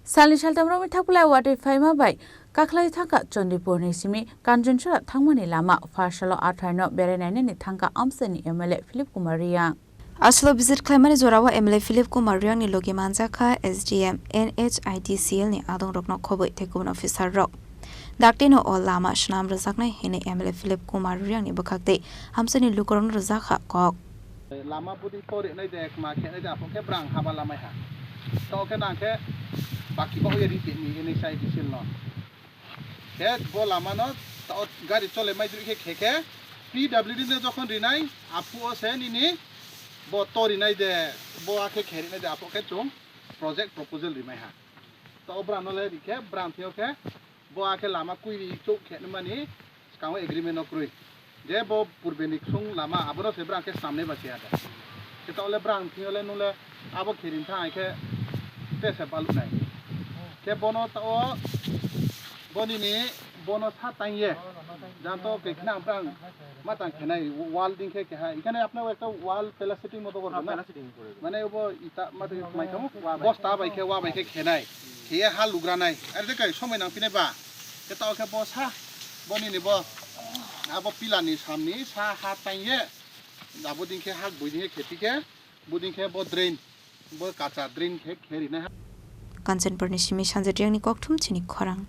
Sali Shaltamrami Tapula Wati Faima by Kaklai Taka Chondipur Nisimi, Kanjunshara Tangmani Lama, Farshalo Atrano, Berenani Tanka Amsani Emele Philip Kumaria. Aslo visit Clemani Zorawa Emile Philip Kumariang ni Logi Manzaka SDM NHIDCL ni Adong Rokno Kobo Tekun Officer Rock. Daktino o Lama Shnam Razakna Hine Emile Philip Kumariang ni Bukakte Hamsani Lukoron Razaka Kok. Lama Budi Pori Nadek Market Napoke Brang Habalamaha. Tokenake Baki Boyari NHIDCL no. Head Bolamano, Gari Tole Major Keke, PWD Zokon Rinai, Apu Senini. Bo tori nai de bo ake kheri nai de apo ke chung project proposal rimai ha to obran le dikhe bran thio ke bo ake lama kui chuk khe mani skaw agreement okrui je bo purbenik sung lama abro se bran ke samne bache ada ke to le bran thio le nule abo khirin tha ke te se balu nai ke bono to boni ni bono tha taiye janto ke khna bran মাতাং খেনাই ওয়াল দিনকে কে হ্যাঁ এখানে আপনার একটা ওয়াল plastic মতো করবেন না মানে ও ইটা মাতে মাইকাম বস্তা বাইকে ওয়া বাইকে খেনাই খেয়ে হাল লুগ্রা নাই আরে দেখাই সময় নাং পিনে বা কে তাও কে বসা বনি নিব আবো পিলানি সামনি সা হাত তাইয়ে আবো দিনকে হাক বইদিকে খেতিকে বুদিনকে ব ড্রেন ব কাঁচা ড্রেন খে খেরি না Kanchen Purnishimi Shanjatiang ni Koktum Chini Khorang.